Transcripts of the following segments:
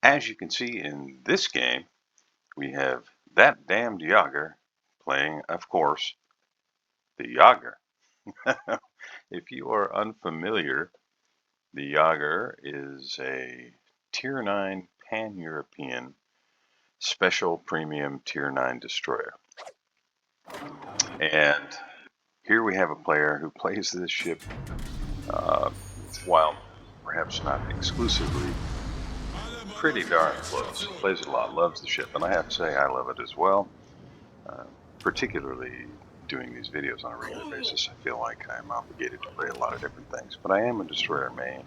As you can see in this game, we have that damned Jäger playing, of course, the Jäger. If you are unfamiliar, the Jäger is a Tier 9 Pan-European Special Premium Tier 9 destroyer. And here we have a player who plays this ship, while perhaps not exclusively, pretty darn close. Plays it a lot, loves the ship, and I have to say I love it as well. Particularly doing these videos on a regular basis, I feel like I'm obligated to play a lot of different things. But I am a destroyer main,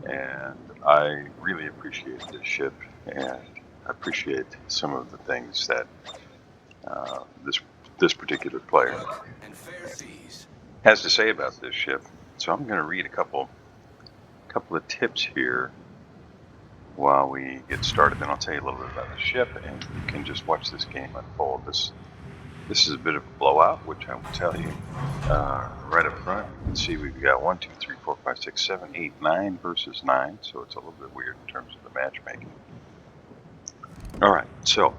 and I really appreciate this ship, and appreciate some of the things that this particular player has to say about this ship. So I'm going to read a couple of tips here while we get started. Then I'll tell you a little bit about the ship, and you can just watch this game unfold. This is a bit of a blowout, which I will tell you right up front. You can see we've got 1, 2, 3, 4, 5, 6, 7, 8, 9 versus 9, so it's a little bit weird in terms of the matchmaking. All right, so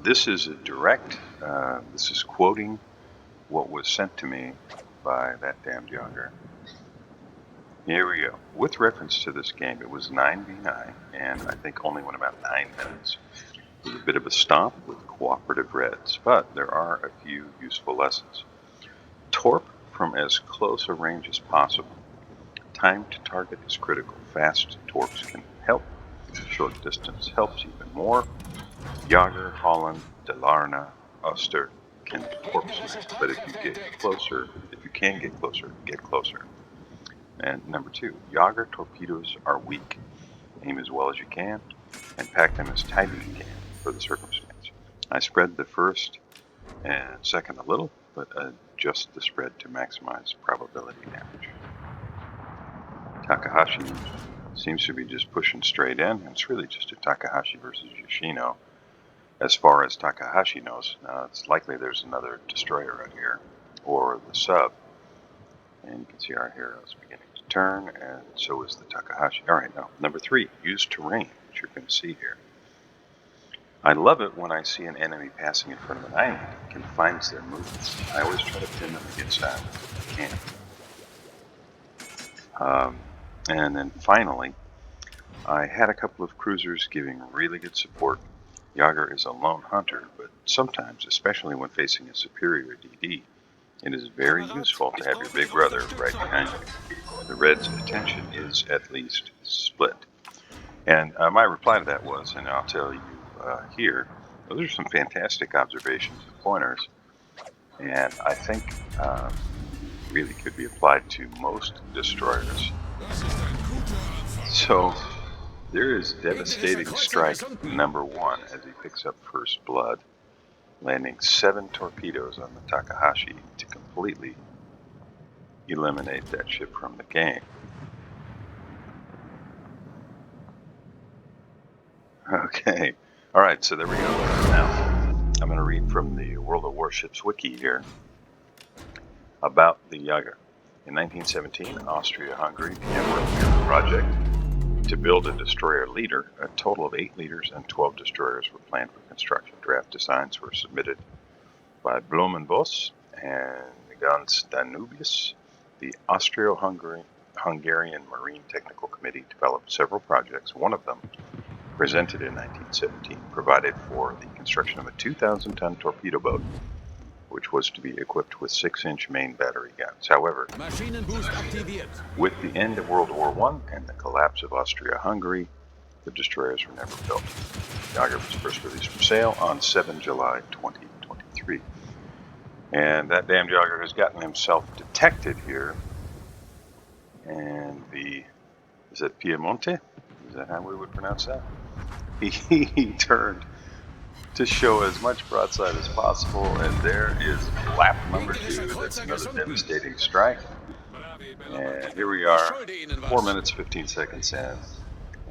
this is a direct, this is quoting what was sent to me by that damned Jäger. Here we go. With reference to this game, it was 9v9, and I think only went about 9 minutes. It was a bit of a stomp with cooperative reds, but there are a few useful lessons. Torp from as close a range as possible. Time to target is critical. Fast torps can help. Short distance helps even more. Jäger, Holland, Delarna, Oster can torp smash, but if you can get closer, get closer. And number 2, Jäger torpedoes are weak. Aim as well as you can, and pack them as tight as you can for the circumstance. I spread the first and second a little, but adjust the spread to maximize probability damage. Takahashi seems to be just pushing straight in, and it's really just a Takahashi versus Yoshino. As far as Takahashi knows, it's likely there's another destroyer out here, or the sub. And you can see our heroes beginning to turn, and so is the Takahashi. All right, now, number 3, use terrain, which you're going to see here. I love it when I see an enemy passing in front of an island and confines their movements. I always try to pin them against islands if I can. And then finally, I had a couple of cruisers giving really good support. Jäger is a lone hunter, but sometimes, especially when facing a superior DD, it is very useful to have your big brother right behind you. The Reds' attention is at least split. And my reply to that was, and I'll tell you here, those are some fantastic observations and pointers, and I think really could be applied to most destroyers. So there is devastating strike number 1 as he picks up first blood, landing 7 torpedoes on the Takahashi to completely eliminate that ship from the game. Okay, all right, so there we go. Now, I'm going to read from the World of Warships wiki here about the Jäger. In 1917, Austria-Hungary began working on a project to build a destroyer leader. A total of 8 leaders and 12 destroyers were planned for construction. Draft designs were submitted by Blumenbos and Gans Danubius. The Austro-Hungarian Marine Technical Committee developed several projects. One of them, presented in 1917, provided for the construction of a 2,000-ton torpedo boat, which was to be equipped with 6-inch main battery guns. However, with the end of World War I and the collapse of Austria-Hungary, the destroyers were never built. Jäger was first released for sale on 7 July 2023. And that damn Jäger has gotten himself detected here. And is that Piemonte? Is that how we would pronounce that? He turned to show as much broadside as possible, and there is lap number 2. That's another devastating strike. And here we are, 4 minutes, 15 seconds in,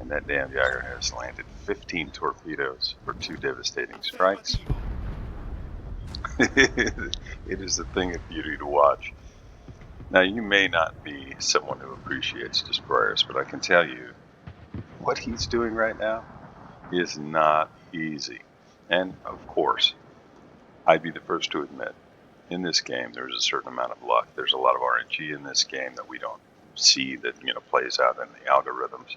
and that damn Jäger has landed 15 torpedoes for 2 devastating strikes. It is a thing of beauty to watch. Now, you may not be someone who appreciates destroyers, but I can tell you, what he's doing right now is not easy. And of course, I'd be the first to admit, in this game, there's a certain amount of luck. There's a lot of RNG in this game that we don't see that plays out in the algorithms.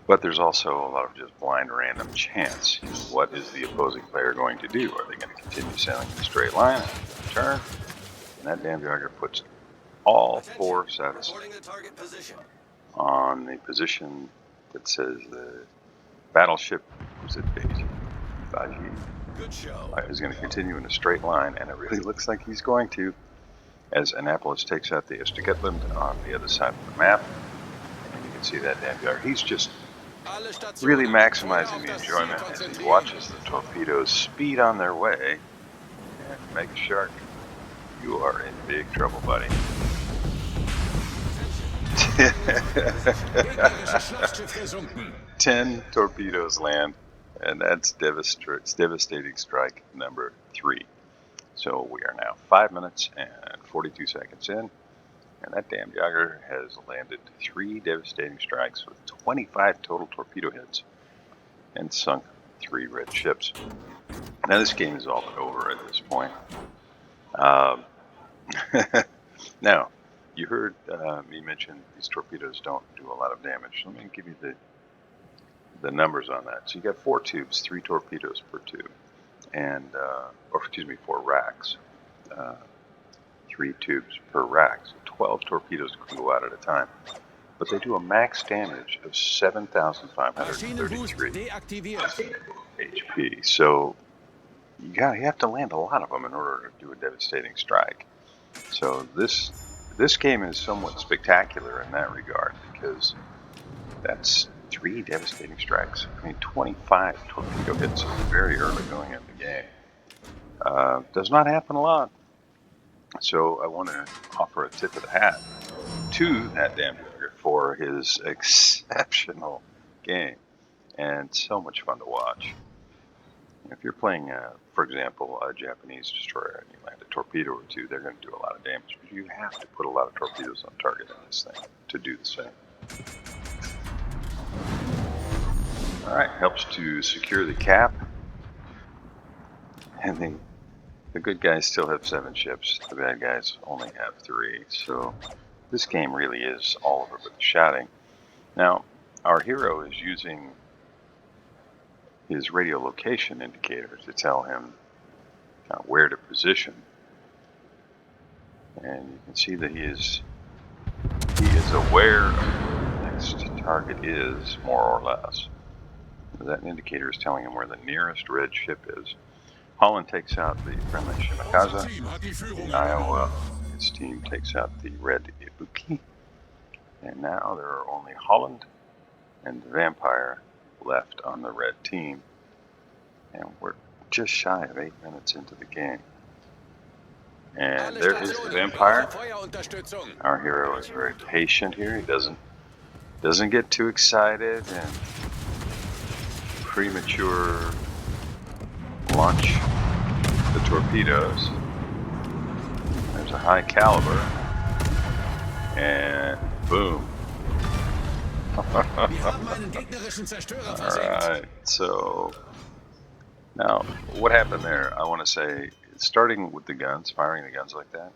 But there's also a lot of just blind random chance. What is the opposing player going to do? Are they going to continue sailing in a straight line, turn? And that damn Jäger puts all 4 sets on the position that says the battleship is at base. Is going to continue in a straight line, and it really looks like he's going to, as Annapolis takes out the Estegutland on the other side of the map. And you can see that damn Jäger. He's just really maximizing the enjoyment as he watches the torpedoes speed on their way. And Mega Shark, you are in big trouble, buddy. 10 torpedoes land, and that's devastating strike number 3. So we are now 5 minutes and 42 seconds in, and that damn Jäger has landed 3 devastating strikes with 25 total torpedo hits and sunk 3 red ships. Now this game is all but over at this point. Now, you heard me mention these torpedoes don't do a lot of damage. Let me give you the numbers on that. So you got 4 tubes, 3 torpedoes per tube, and 4 racks, 3 tubes per rack. So 12 torpedoes can go out at a time. But they do a max damage of 7,533 HP. So you have to land a lot of them in order to do a devastating strike. So this game is somewhat spectacular in that regard, because that's 3 devastating strikes. I mean, 25 torpedo hits very early going into the game. Does not happen a lot. So I want to offer a tip of the hat to that damn Jäger for his exceptional game, and so much fun to watch. If you're playing, for example, a Japanese destroyer and you land a torpedo or 2, they're going to do a lot of damage. But you have to put a lot of torpedoes on target in this thing to do the same. Alright, helps to secure the cap. And the good guys still have 7 ships. The bad guys only have 3. So this game really is all over with the shouting. Now, our hero is using his radio location indicator to tell him where to position, and you can see that he is aware of where the next target is, more or less. That indicator is telling him where the nearest red ship is. Holland takes out the friendly Shimakaza. In Iowa, his team takes out the red Ibuki, and now there are only Holland and the Vampire left on the red team, and we're just shy of 8 minutes into the game. And there is the Vampire. Our hero is very patient here. He doesn't get too excited and premature launch the torpedoes. There's a high caliber, and boom. Alright, so now what happened there, I want to say, starting with the guns, firing the guns like that,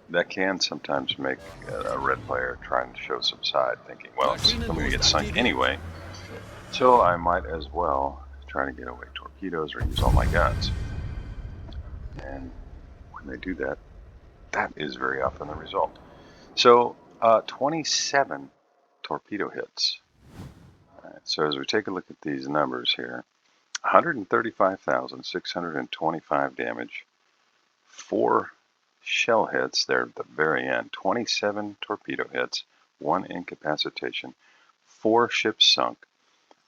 that can sometimes make a red player trying to show some side, thinking, well, I'm going to get sunk anyway, so I might as well try to get away torpedoes or use all my guns. And when they do that, that is very often the result. So 27 torpedo hits. Right, so as we take a look at these numbers here, 135,625 damage, 4 shell hits there at the very end, 27 torpedo hits, 1 incapacitation, 4 ships sunk,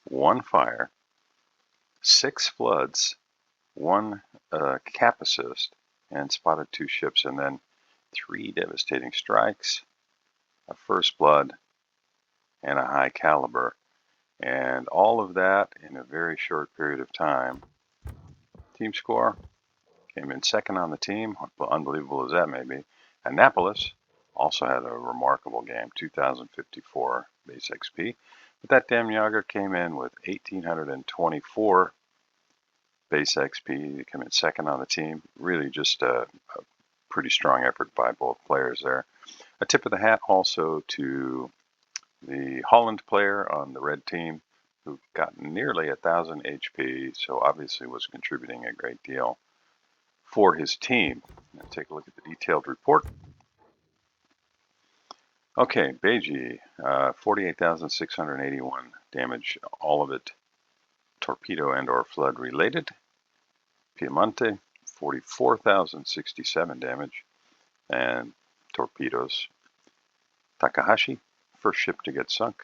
1 fire, 6 floods, 1 cap assist, and spotted 2 ships, and then 3 devastating strikes, a first blood, and a high caliber. And all of that in a very short period of time. Team score came in second on the team, unbelievable as that may be. Annapolis Also had a remarkable game, 2,054 base XP. But that damn Jäger came in with 1,824 base XP to come in second on the team. Really just a pretty strong effort by both players there. A tip of the hat also to the Holland player on the red team, who got nearly 1,000 HP, so obviously was contributing a great deal for his team. Now take a look at the detailed report. Okay, Beiji, 48,681 damage, all of it torpedo and or flood related. Piemonte, 44,067 damage and torpedoes. Takahashi, first ship to get sunk,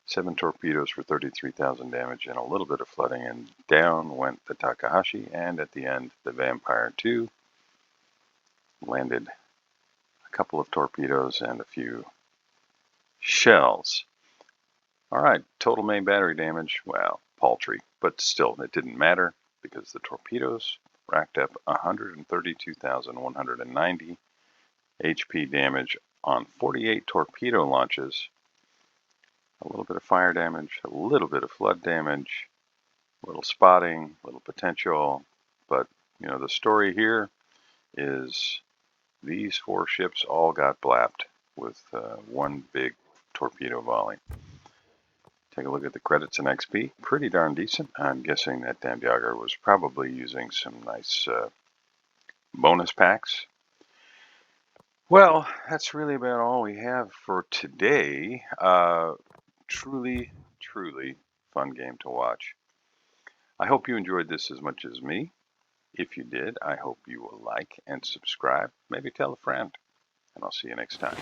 7 torpedoes for 33,000 damage and a little bit of flooding, and down went the Takahashi, and at the end the Vampire 2 landed a couple of torpedoes and a few shells. Alright, total main battery damage, well, paltry, but still it didn't matter because the torpedoes racked up 132,190 HP damage on 48 torpedo launches. A little bit of fire damage, a little bit of flood damage, a little spotting, a little potential, but you know the story here is these 4 ships all got blapped with one big torpedo volley. Take a look at the credits and XP. Pretty darn decent. I'm guessing that damn Jäger was probably using some nice bonus packs. Well, that's really about all we have for today. Truly fun game to watch. I hope you enjoyed this as much as me. If you did, I hope you will like and subscribe. Maybe tell a friend. And I'll see you next time.